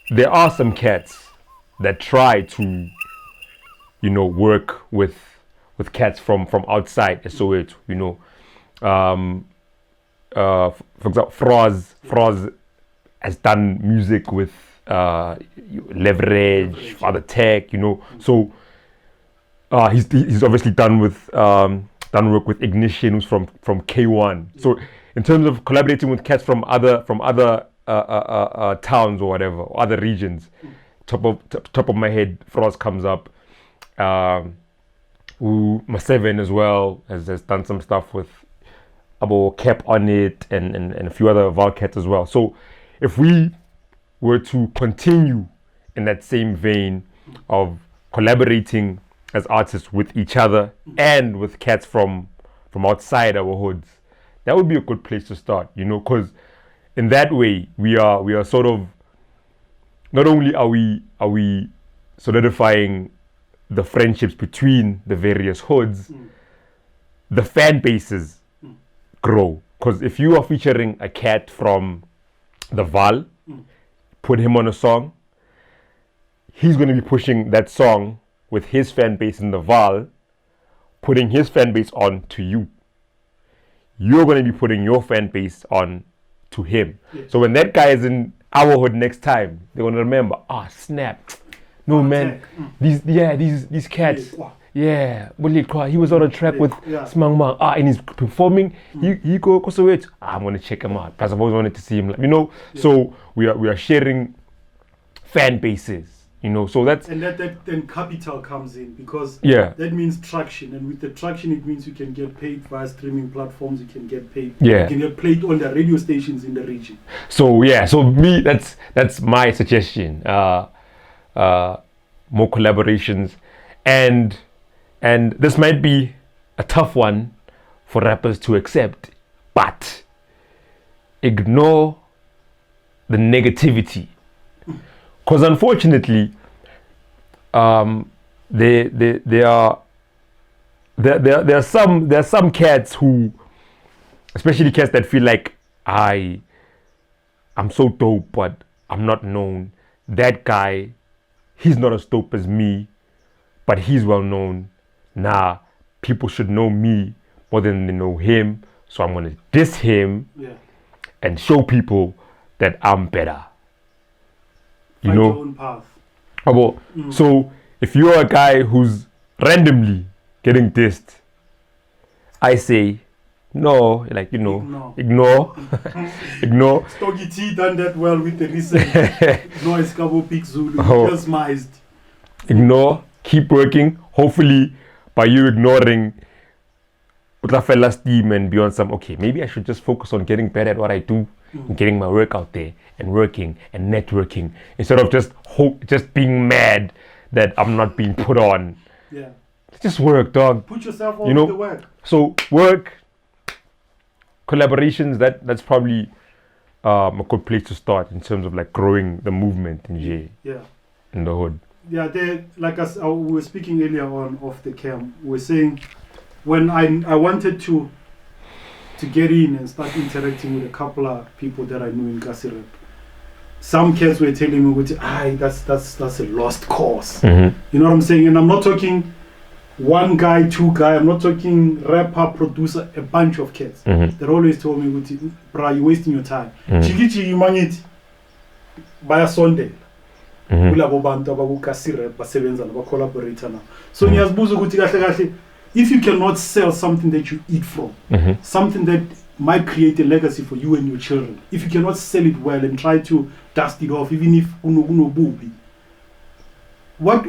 there are some cats that try to, you know, work with cats from outside Soweto, you know. For example, Froz has done music with Leverage, Father Tech, you know. So he's obviously done work with Ignition, who's from K1. So in terms of collaborating with cats from other towns or whatever, or other regions, top of my head, Froz comes up. Who My7 as well has done some stuff with Abo Cap on it and a few other Val cats as well. So if we were to continue in that same vein of collaborating as artists with each other and with cats from outside our hoods, that would be a good place to start, you know, because in that way we are sort of, not only are we solidifying the friendships between the various hoods, the fan bases grow. Because if you are featuring a cat from the Val, put him on a song, he's going to be pushing that song with his fan base in the Val, putting his fan base on to you. You're going to be putting your fan base on to him. Yes. So when that guy is in our hood next time, they're going to remember, snap. No man, these cats, he was on a track with Smang Mang, and he's performing. He go Kosovo. I'm gonna check him out. Because I've always wanted to see him, you know. Yeah. So we are sharing fan bases, you know. So that's and that then capital comes in, because that means traction, and with the traction it means you can get paid via streaming platforms. You can get paid. You can get played on the radio stations in the region. So that's my suggestion. More collaborations, and this might be a tough one for rappers to accept, but ignore the negativity, because unfortunately there are some cats who, especially cats that feel like I'm so dope but I'm not known. That guy, he's not as dope as me, but he's well known. Nah, people should know me more than they know him, so I'm gonna diss him and show people that I'm better. You know? Your own path. So if you're a guy who's randomly getting dissed, I say no, like, you know, ignore. Stogie T done that well with the recent noise Cabo Peak Zulu. Just mized. Ignore, keep working. Hopefully, by you ignoring Utafela steam and beyond some, okay, maybe I should just focus on getting better at what I do and getting my work out there and working and networking instead of just being mad that I'm not being put on. Yeah. Just work, dog. Put yourself on the work. So work. Collaborations, that's probably a good place to start in terms of like growing the movement in in the hood. Yeah, like as we were speaking earlier on off the cam, we were saying when I wanted to get in and start interacting with a couple of people that I knew in r.i.P, some cats were telling me, that's a lost cause. You know what I'm saying? And I'm not talking one guy, two guy, I'm not talking rapper, producer, a bunch of cats. They always told me, bro, you're wasting your time. Chikichi imangit by Sunday. Kulabo bantu abaku-r.i.P basebenza collaborator now. So ngiyazibuza ukuthi kahle kahle, if you cannot sell something that you eat from, something that might create a legacy for you and your children, if you cannot sell it well and try to dust it off, even if unobubi,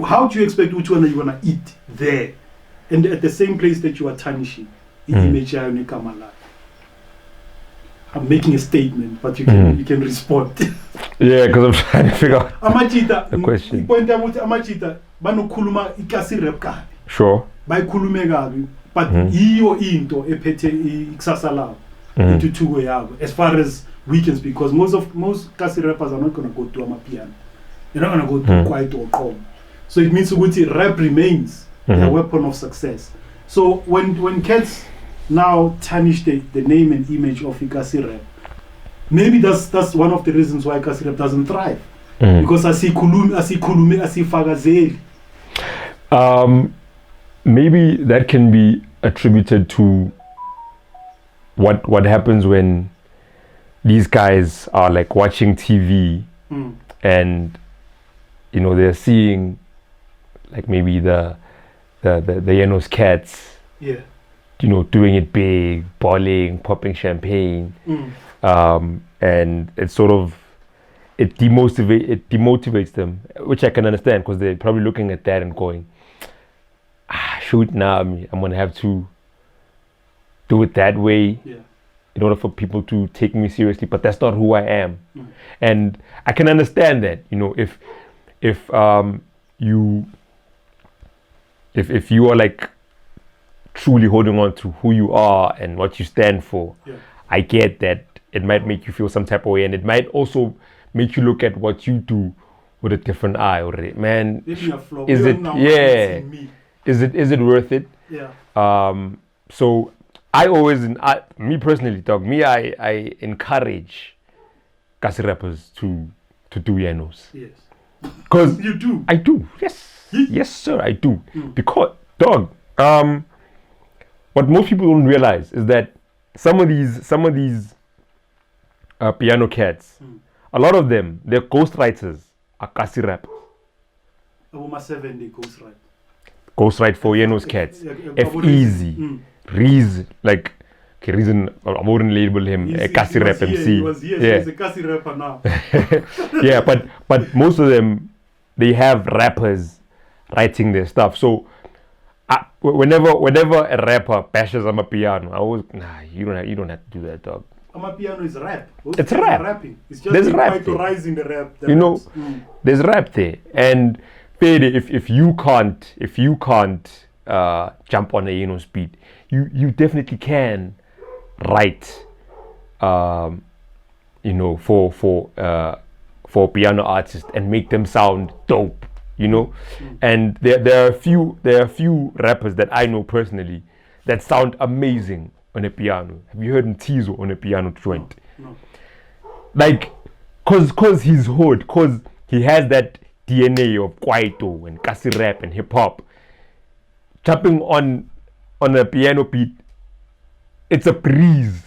how do you expect which one are you gonna eat there and at the same place that you are tarnishing image? I'm making a statement, but you can respond. Yeah, because I'm trying to figure out the question. Sure. But iyo into ephethe ikusasa labo into two yabo as far as weekends, because most kasi rappers are not going to go to Amapiano. They're not going to go to Quiet or Calm. So it means rap remains their weapon of success. So when cats now tarnish the name and image of r.i.P, maybe that's one of the reasons why r.i.P doesn't thrive. Because asifakazeli. Maybe that can be attributed to what happens when these guys are like watching TV and you know they're seeing like maybe the Yenos cats, yeah, you know, doing it big, balling, popping champagne, and it's sort of it demotivates them, which I can understand because they're probably looking at that and going, shoot, now I'm gonna have to do it that way in order for people to take me seriously, but that's not who I am. And I can understand that, you know, if you are like truly holding on to who you are and what you stand for, I get that it might make you feel some type of way, and it might also make you look at what you do with a different eye already. Man, is it worth it? Yeah. So I always, me personally, dog, I encourage kasi rappers to do Yenos. Yes. Because you do. I do. Yes. Yes, sir, I do. Because, dog, what most people don't realize is that some of these piano cats, a lot of them, their ghostwriters are kasi rappers. About 7 they ghostwrite. Ghostwrite for Yenos cats. F-eezy. Reason, like, okay, reason I wouldn't label him a kasi rap MC. He was here, he's a kasi rapper now. Yeah, but most of them, they have rappers writing their stuff. So whenever a rapper bashes Amapiano, I always you don't have to do that, dog. Amapiano is rap. It's rap. Rapping. It's just there's rap in the rap. You know, there's rap there, and if you can't jump on a Yenos beat, you definitely can write you know, for piano artists and make them sound dope, you know. And there are a few rappers that I know personally that sound amazing on a piano. Have you heard Mthizo on a piano joint? No. Like cause he's hood, cause he has that DNA of kwaito and kasi rap and hip hop. Jumping on a piano beat, it's a breeze.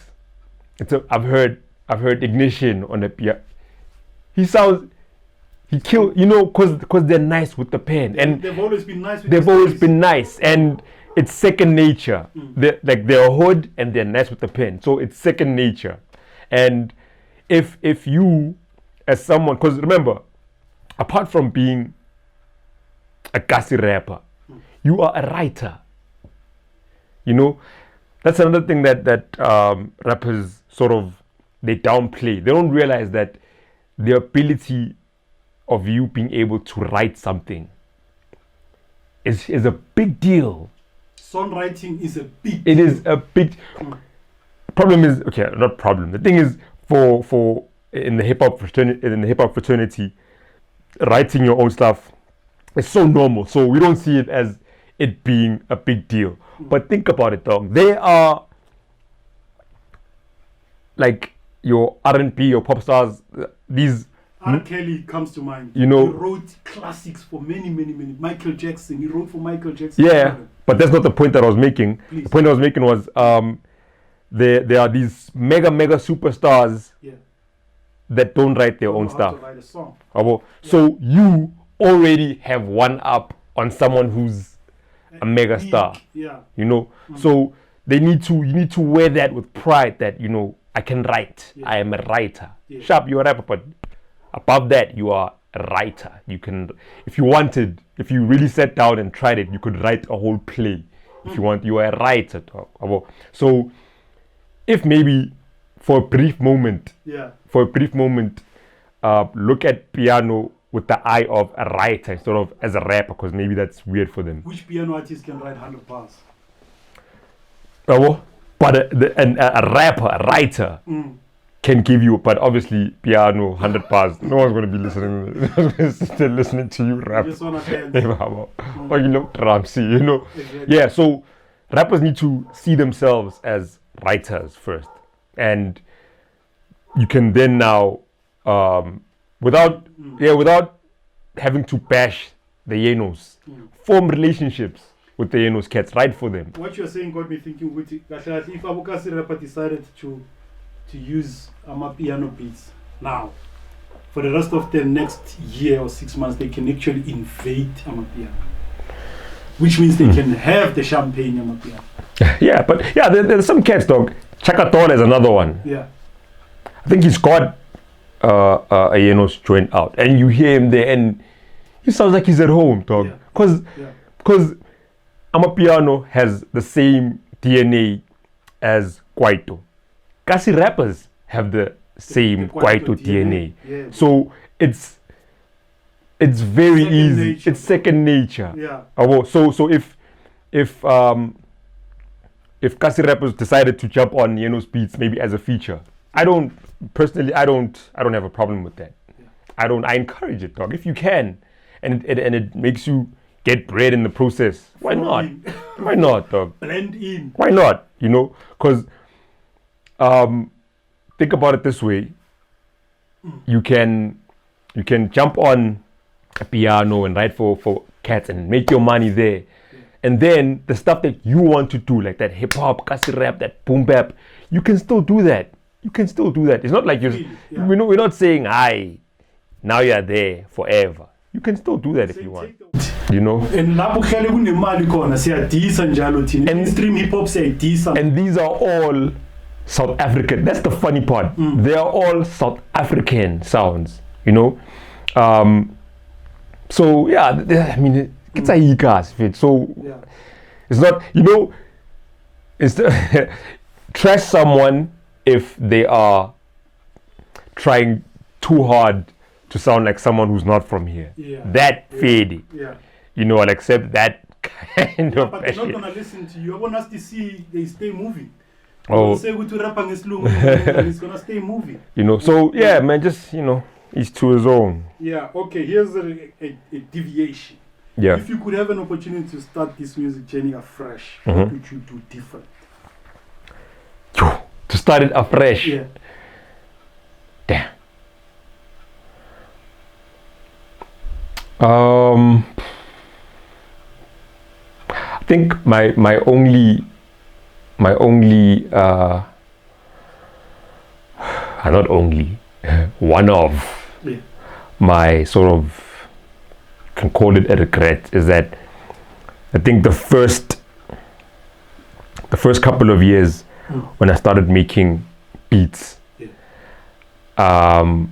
I've heard Ignition on a piano. He kill, you know, cause they're nice with the pen, and they've always been nice. And it's second nature. They're hood and they're nice with the pen, so it's second nature. And if you, as someone, cause remember, apart from being a kasi rapper, you are a writer. You know, that's another thing that rappers sort of they downplay. They don't realize that the ability of you being able to write something is a big deal. Songwriting is a big deal. It is a big problem. Is okay, not problem. The thing is, for in the hip hop fraternity, writing your own stuff is so normal. So we don't see it as it being a big deal. But think about it, dog. They are like your R&B, your pop stars. These R. Kelly comes to mind. You know, he wrote classics for many. Michael Jackson. He wrote for Michael Jackson. Yeah, but that's not the point that I was making. Please. The point I was making was there are these mega superstars that don't write their own stuff. To write a song. So you already have one up on someone who's a mega star. Yeah. You know, so you need to wear that with pride that, you know, I can write. I am a writer. Sharp, you're a rapper, but above that, you are a writer. You can, if you really sat down and tried it, you could write a whole play. If you want, you are a writer. So if maybe for a brief moment, look at piano with the eye of a writer instead of as a rapper, because maybe that's weird for them. Which piano artist can write 100 bars? But a rapper, a writer, can give you, but obviously piano 100 bars. No one's going to be listening. Still listening to you rap. You just want to dance. Or you know, Ramsey, you know. Exactly. Yeah, so rappers need to see themselves as writers first, and you can then now without having to bash the Yenos. Form relationships with the Yenos cats, write for them. What you're saying got me thinking, if r.i.P decided to use Amapiano beats now, for the rest of the next year or 6 months, they can actually invade Amapiano. Which means they can have the champagne Amapiano. Yeah, but there's some cats, dog. Chakatola is another one. Yeah. I think he's got a Yenos joint out, and you hear him there, and he sounds like he's at home, dog. Because Amapiano has the same DNA as Kwaito. Kasi rappers have the same Kwaito DNA. Yeah. So it's very Second easy. nature. It's second nature. Yeah. So if Kasi rappers decided to jump on Yeno's beats maybe as a feature, I don't have a problem with that. Yeah. I encourage it, dog. If you can, and it makes you get bread in the process, why not? Why not, dog? Blend in. Why not? You know, because think about it this way: you can jump on a piano and write for cats and make your money there, and then the stuff that you want to do, like that hip hop, kasi rap, that boom bap, you can still do that. It's not like we're not saying, "Aye, now you're there forever." You can still do that if you want. You know. And mainstream hip hop say decent. And these are all South African. That's the funny part. They are all South African sounds. You know. So yeah, I mean, it's a gas fit. So it's not, you know, it's trash someone if they are trying too hard to sound like someone who's not from here. That fade. You know, I'll accept that kind of but they're not gonna listen to you. I want us to see they stay moving. Oh, Say we to rap and it's gonna stay moving. You know, so yeah, man, just, you know, each to his own. Yeah, okay, here's a deviation. Yeah. If you could have an opportunity to start this music journey afresh, what would you do different? To start it afresh? Yeah. Damn. I think my only not only one of my sort of, can call it a regret, is that I think the first couple of years when I started making beats, I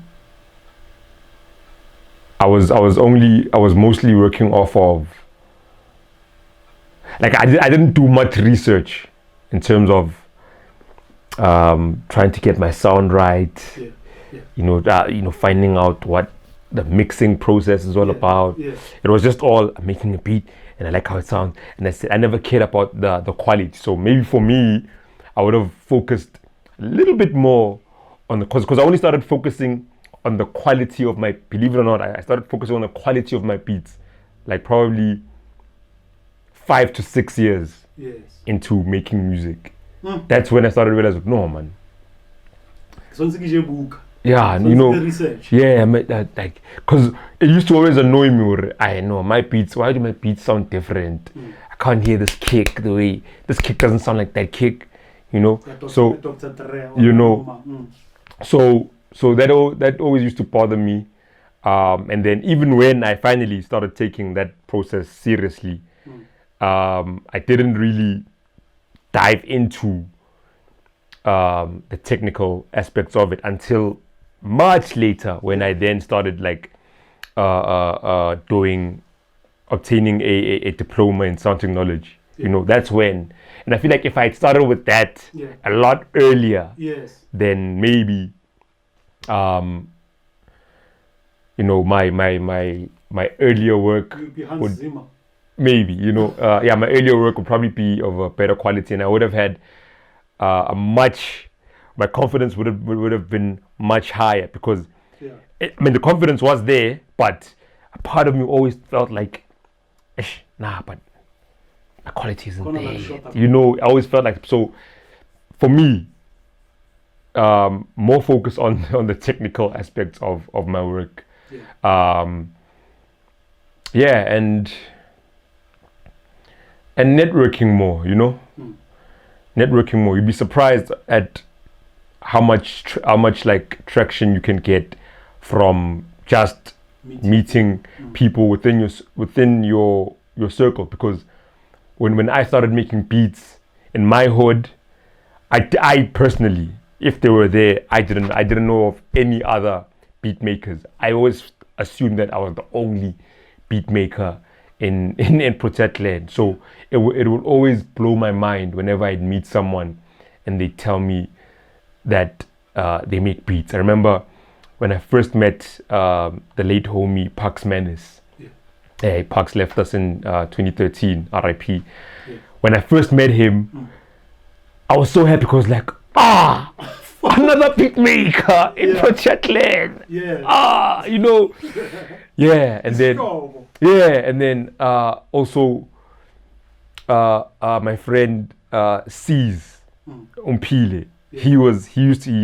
was mostly working off of, like, I didn't do much research in terms of trying to get my sound right. You know, finding out what the mixing process is all about. It was just all, I'm making a beat and I like how it sounds, and that's it. I never cared about the quality. So maybe for me, I would have focused a little bit more on the, because I only started focusing on the quality of my, believe it or not, I started focusing on the quality of my beats, like probably 5 to 6 years into making music. That's when I started realizing, no, man. Yeah, and you know, yeah, like, because it used to always annoy me. I know my beats. Why do my beats sound different? I can't hear this kick the way this kick doesn't sound like that kick. You know, so you know, so that always used to bother me. And then even when I finally started taking that process seriously, I didn't really dive into the technical aspects of it until much later, when I then started like obtaining a diploma in sound technology. You know, that's when, and I feel like if I had started with that a lot earlier, then maybe you know, my earlier work would maybe, you know, my earlier work would probably be of a better quality, and I would have had my confidence would have been much higher, because I mean, the confidence was there, but a part of me always felt like, but my quality isn't there yet. You know, I always felt like, so for me, more focus on the technical aspects of my work. And networking more, networking more. You'd be surprised at how much like traction you can get from just meeting people within your circle. Because when I started making beats in my hood, I personally, if they were there, I didn't know of any other beat makers. I always assumed that I was the only beat maker in Protect Land. So it would always blow my mind whenever I'd meet someone and they tell me that they make beats. I remember when I first met the late homie Pax Menace. Pax left us in 2013, R.I.P. When I first met him, I was so happy because like, another beat maker in Protect Land. And then also my friend Sees Umpile. He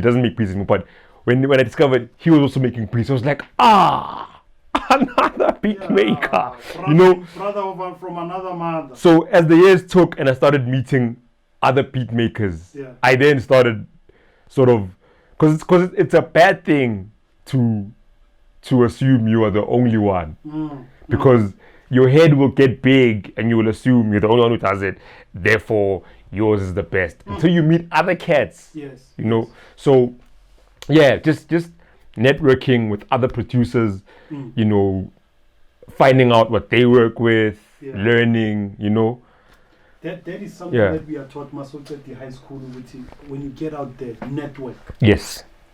doesn't make beats anymore, but when I discovered he was also making beats, I was like, another beat maker, brother from another mother. So as the years took and I started meeting other beat makers, I then started sort of, because it's a bad thing to assume you are the only one, because your head will get big and you will assume you're the only one who does it, therefore yours is the best, until you meet other cats. So just networking with other producers, finding out what they work with, learning, That is something that we are taught Masotho at the high school. When you get out there, network.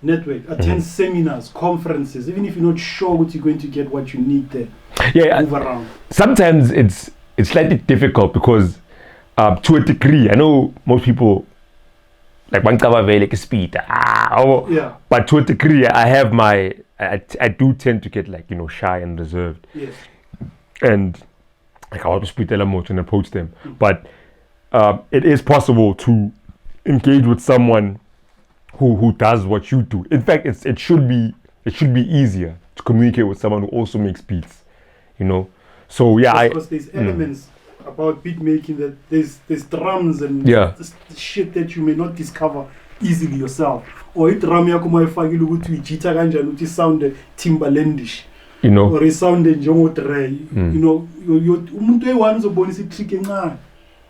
Network. Attend seminars, conferences. Even if you're not sure what you're going to get, what you need there. Move around. Sometimes it's slightly difficult because to a degree, I know most people like like speed. But to a degree, I do tend to get like shy and reserved. And like I always speak and approach them. But it is possible to engage with someone who does what you do. In fact, it should be easier to communicate with someone who also makes beats. So because there's elements about beat making that there's drums and shit that you may not discover easily yourself. Or drum yakho mayifakile ukuthi uyijitha kanjani ukuthi sound Timbalandish. Or it sounded njengo-Dre. Umuntu eyi-one uzobonisa i-trick encane.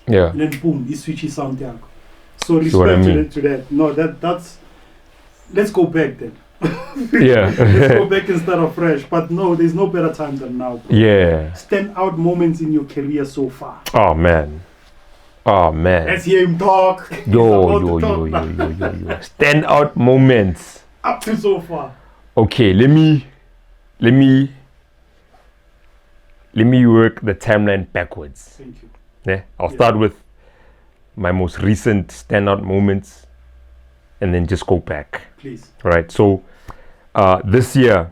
And then boom, i-switch sound yakho. So respect to that. No, that's let's go back then. Let's go back and start afresh. But no, there's no better time than now, bro. Stand out moments in your career so far. Oh man. Let's hear him talk. Yo. Stand out moments. Up to so far. Okay, let me work the timeline backwards. Thank you. I'll start with my most recent standout moments and then just go back. Please. Right. So this year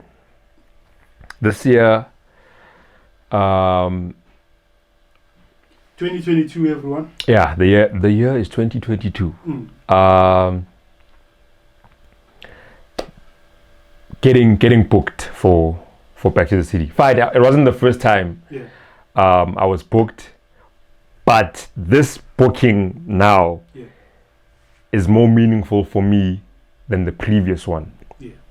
2022, everyone. Yeah, the year is 2022. Getting booked for Back to the City. Fine, it wasn't the first time I was booked, but this booking now is more meaningful for me than the previous one.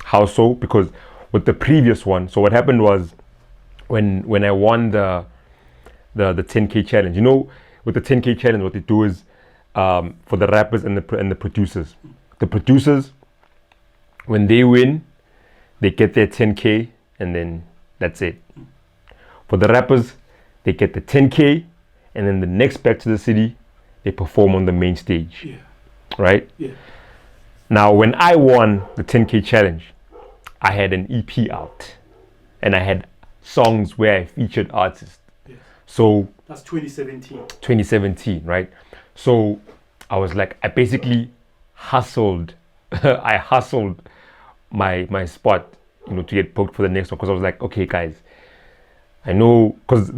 How so? Because with the previous one, so what happened was when I won the 10K challenge, with the 10K challenge, what they do is for the rappers and the producers. The producers, when they win, they get their 10K and then that's it. For the rappers, they get the 10K and then the next Back to the City, they perform on the main stage. Right? Now, when I won the 10K challenge, I had an EP out and I had songs where I featured artists. So that's 2017. 2017, right? So I was like, I basically hustled. I hustled my spot, to get booked for the next one, because I was like, okay, guys, I know, because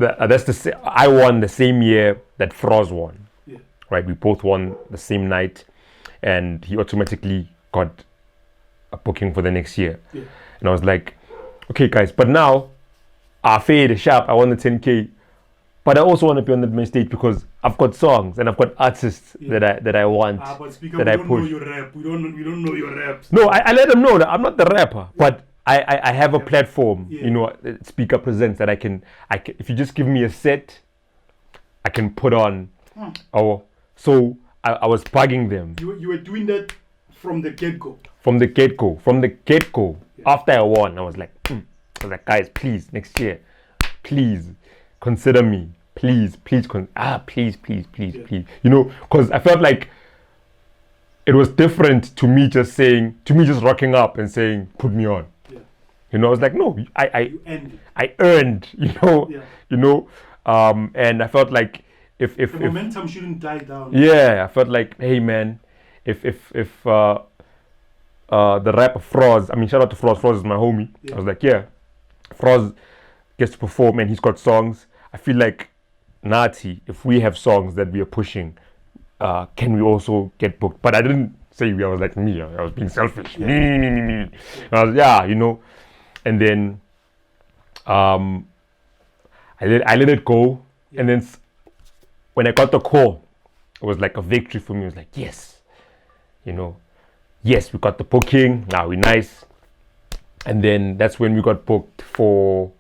I won the same year that Froz won. Right? We both won the same night, and he automatically got a booking for the next year. Yeah. And I was like, okay, guys, but now I fade sharp. I want the 10K, but I also want to be on the main stage because I've got songs and I've got artists that I want. But SPeeKa, that we I don't push. know your rap. We don't know your raps. No, I let them know that I'm not the rapper, but I have a platform, you know, SPeeKa presents that I can if you just give me a set, I can put on. So I was bugging them. You were doing that from the get-go. From the get-go. After I won, I was like, guys, please, next year, please consider me. Please, please. You know, because I felt like it was different to me just rocking up and saying, put me on. Yeah. You know, I was like, no, I earned, you know, and I felt like if the momentum shouldn't die down. Yeah, I felt like, hey man, if the rapper Froz, I mean, shout out to Froz. Froz is my homie. Yeah. I was like, yeah, Froz gets to perform and he's got songs. I feel like Nati, if we have songs that we are pushing, can we also get booked? But I didn't say we. I was like me. I was being selfish. Me. I was, you know. And then I let it go. And then when I got the call, it was like a victory for me. It was like, yes, you know, yes, we got the booking. Now we're nice. And then that's when we got booked for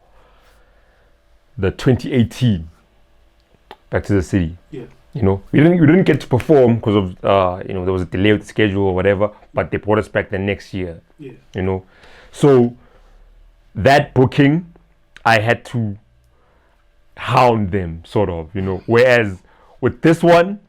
the 2018 Back to the City. Yeah. You know, we didn't get to perform because of you know, there was a delay with the schedule or whatever, but they brought us back the next year. Yeah. You know. So that booking, I had to hound them, sort of, you know. Whereas with this one,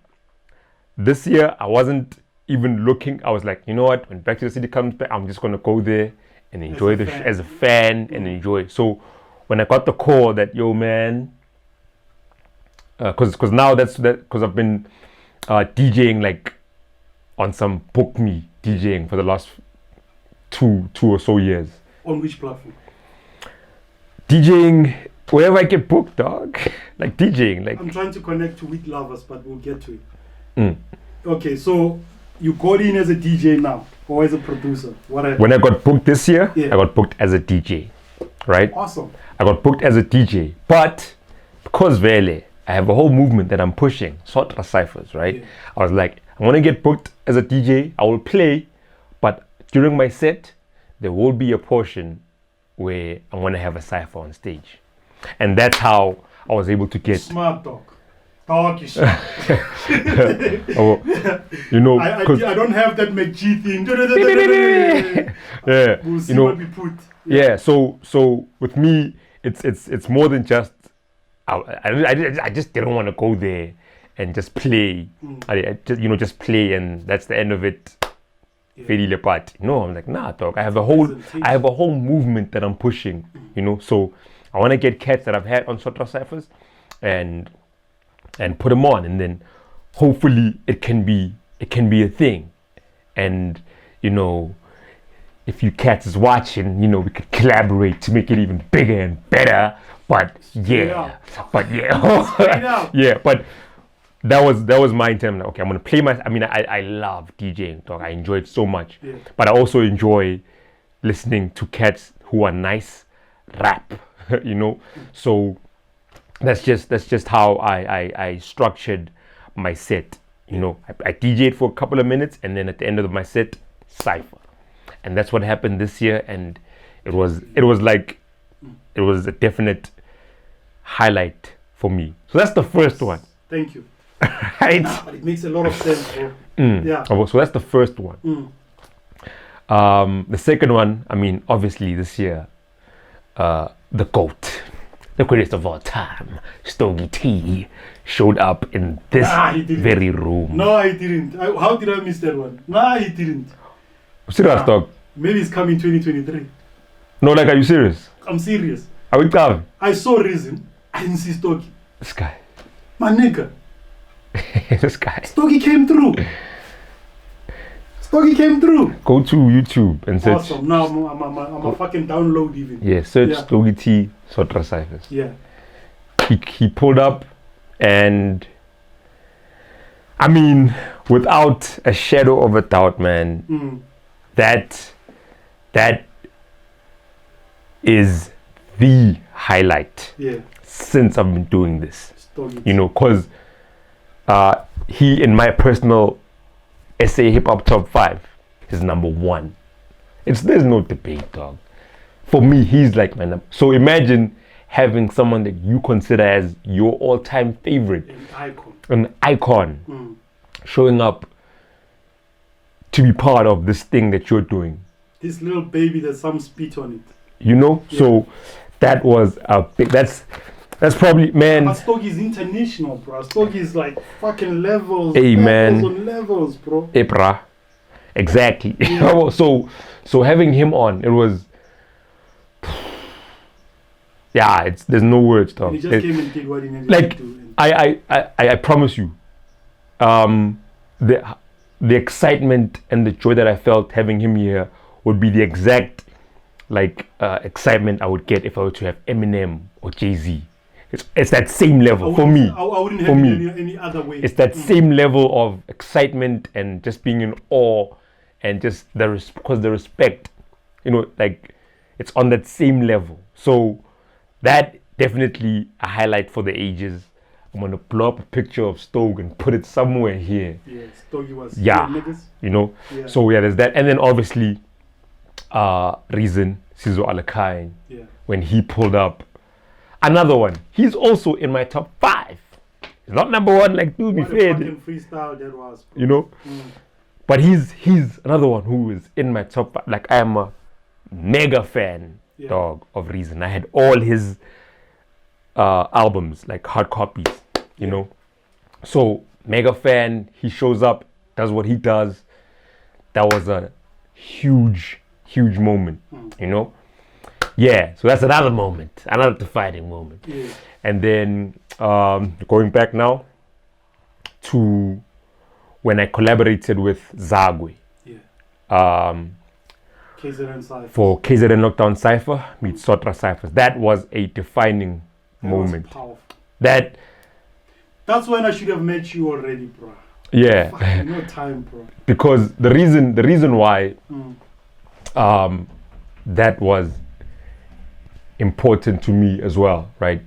this year, I wasn't even looking. I was like, you know what, when Back to the City comes back, I'm just gonna go there and enjoy as a fan and enjoy. So when I got the call that, yo man, because now because I've been DJing like on some book me DJing for the last two or so years. On which platform? DJing wherever I get booked, dog. Like DJing, like. I'm trying to connect to Weak Lovers, but we'll get to it. Okay, so you got in as a DJ now, or as a producer? When I got booked this year, I got booked as a DJ, right? Awesome. I got booked as a DJ, but because Vele, I have a whole movement that I'm pushing, Sortra Cyphers, right? Yeah. I was like, I want to get booked as a DJ. I will play, but during my set, there will be a portion where I'm going to have a cypher on stage. And that's how I was able to get... Smart dog. Dog is smart. You know... I don't have that McG thing. Yeah. We'll see what we put. Yeah, so with me, it's more than just... I just didn't want to go there and just play. I just play and that's the end of it. Yeah. No, I'm like, nah, dog. I have a whole movement that I'm pushing. You know, so I want to get cats that I've had on Sotra Cyphers and put them on, and then hopefully it can be a thing. And you know, if you cats is watching, you know, we could collaborate to make it even bigger and better. But yeah. But that was my intent. Like, okay, I'm gonna play I love DJing, dog. I enjoy it so much. Yeah. But I also enjoy listening to cats who are nice rap, you know. So that's just how I structured my set. You know, I DJed for a couple of minutes and then at the end of my set, cypher. And that's what happened this year, and it was a definite highlight for me. So that's the first one. Thank you. Right? But it makes a lot of sense, bro. Yeah. So that's the first one. The second one, I mean, obviously this year, the GOAT, the greatest of all time, Stogie T, showed up in this very room. No, I didn't. How did I miss that one? No, he didn't. Serious, dog. Maybe it's coming 2023. No, like, are you serious? I'm serious. Are we coming? I saw Reason. I didn't see Stogie. This guy. My nigga. This guy. Stogie came through. Go to YouTube and search. Awesome. Now I'm a fucking download even. Yeah, search Stogie T Sotra Cyphers. Yeah. He pulled up, and I mean, without a shadow of a doubt, man, that that is the highlight since I've been doing this. Stogie. You know, because he, in my personal SA hip hop top 5, is number 1. There's no debate, dog. For me, he's like my number. So imagine having someone that you consider as your all-time favorite, an icon, showing up to be part of this thing that you're doing. This little baby, there's some spit on it. You know, so that was a big. That's probably, man. But Stogie is international, bro. Stogie is like fucking levels. Hey, levels man. on levels, bro. Hey, brah. Exactly. Yeah. so having him on, it was. Yeah, there's no words, dog. And he just came and did what he needed like, to do. I promise you, the excitement and the joy that I felt having him here would be the exact excitement I would get if I were to have Eminem or Jay-Z. It's that same level for me. I wouldn't have it any other way. It's that same level of excitement and just being in awe and just because the respect, you know, like it's on that same level. So that definitely a highlight for the ages. I'm gonna blow up a picture of Stogie and put it somewhere here. Yeah, Stogie was niggas. You know. Yeah. So there's that, and then obviously, Reason Sizwe Alakine when he pulled up. Another one. He's also in my top 5. He's not number 1, like to be fair. Freestyle that was. Bro. You know. But he's another one who is in my top 5. Like I am a mega fan, dog, of Reason. I had all his albums, like hard copies, you know. So mega fan. He shows up, does what he does. That was a huge moment, you know. Yeah, so that's another moment, another defining moment. And then going back now to when I collaborated with Zwakwe for KZN Lockdown Cypher meets Sotra Cyphers. That was a defining moment. That's when I should have met you already, bro. Yeah. Fuck, no time, bro. Because the reason why that was important to me as well, right?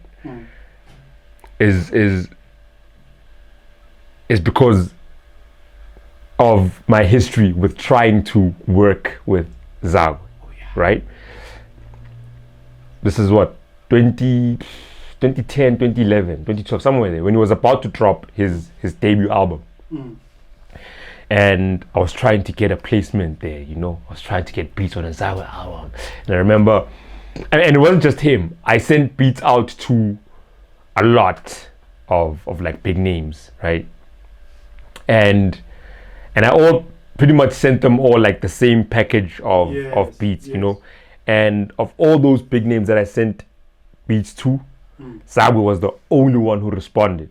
Is because of my history with trying to work with Zwakwe, right? This is what 2010, 2011, 2012, somewhere there, when he was about to drop his debut album. And I was trying to get a placement there, you know. I was trying to get beats on a Zwakwe album. And I remember, and it wasn't just him. I sent beats out to a lot of like big names, right? And I all pretty much sent them all like the same package of beats, you know. And of all those big names that I sent beats to, Zwakwe was the only one who responded.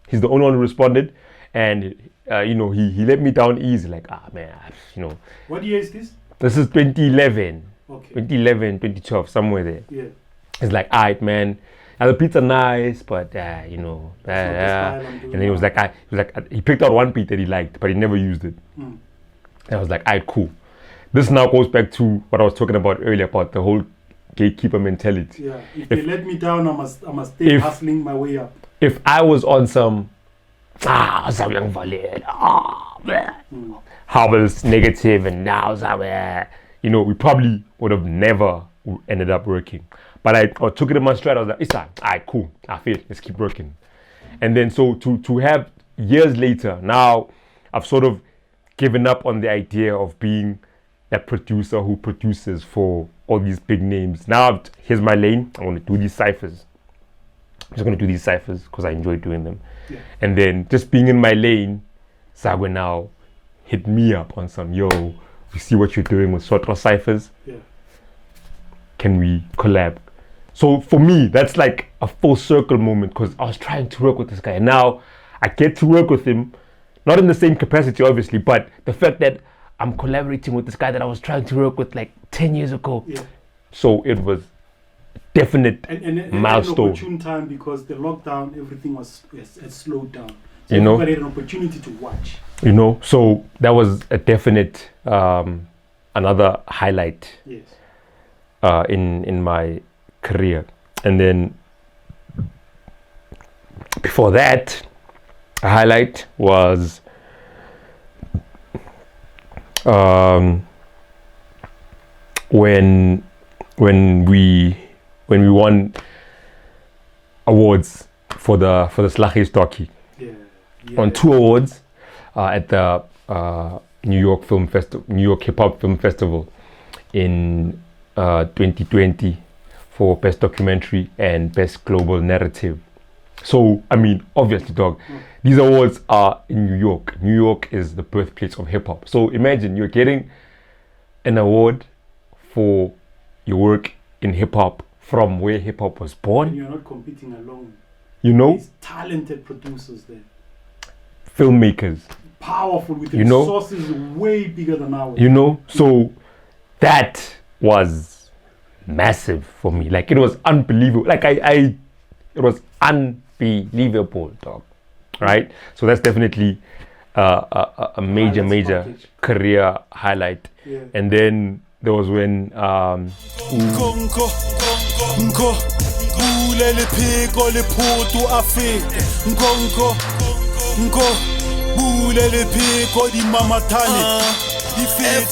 He's the only one who responded, and you know, he let me down easy, like, man, you know. What year is this? This is 2011. Okay. 2011, 2012, somewhere there. Yeah. It's like, alright, man. The beats are nice, but you know, and then he picked out one beat that he liked, but he never used it. And I was like, alright, cool. This now goes back to what I was talking about earlier about the whole gatekeeper mentality. Yeah. If they let me down, I must stay hustling my way up. If I was on some Howell's negative and now you know, we probably would have never ended up working. But I took it in my stride. I was like, it's alright, cool. I feel it. Let's keep working. And then so to have years later, now I've sort of given up on the idea of being that producer who produces for all these big names. Now here's my lane. I want to do these ciphers. I'm just going to do these ciphers because I enjoy doing them. Yeah. And then just being in my lane, Zwakwe now hit me up on some, yo, we see what you're doing with Sortra ciphers. Yeah. Can we collab? So for me, that's like a full circle moment because I was trying to work with this guy. And now I get to work with him, not in the same capacity, obviously, but the fact that I'm collaborating with this guy that I was trying to work with like 10 years ago. Yeah. So it was definite milestone. An opportune time because the lockdown, everything was slowed down. So you know, everybody had an opportunity to watch. You know, so that was a definite another highlight Yes. in my career. And then before that, a highlight was when we won awards for the Slaghuis Doccie. Yeah. On 2 awards at the New York Hip Hop Film Festival in 2020 for Best Documentary and Best Global Narrative. So, I mean, obviously, dog, these awards are in New York. New York is the birthplace of hip hop. So imagine you're getting an award for your work in hip hop from where hip hop was born. And you're not competing alone. You know, There's talented producers there. filmmakers. Powerful with You know? resources way bigger than ours. You know, so that was massive for me. Like, it was unbelievable. Like, it was unbelievable, dog. Right? So that's definitely a major package. career highlight. Yeah. And then there was when F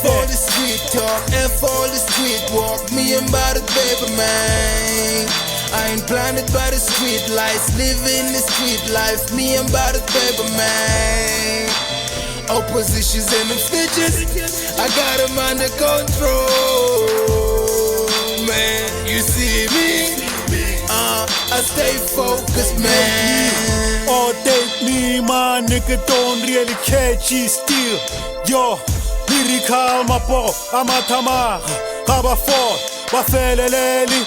all the street talk, F all the street walk. Me and by the paper, man. I ain't blinded by the street lights, living the street life. Me and by the paper, man. Oppositions and them stitches, I got them under control, man. You see me? I stay focused, man. Oh, take me, my nigga, don't really catch you still. Yo, lyrical, my po, amatama, kaba fort, bafeleleli,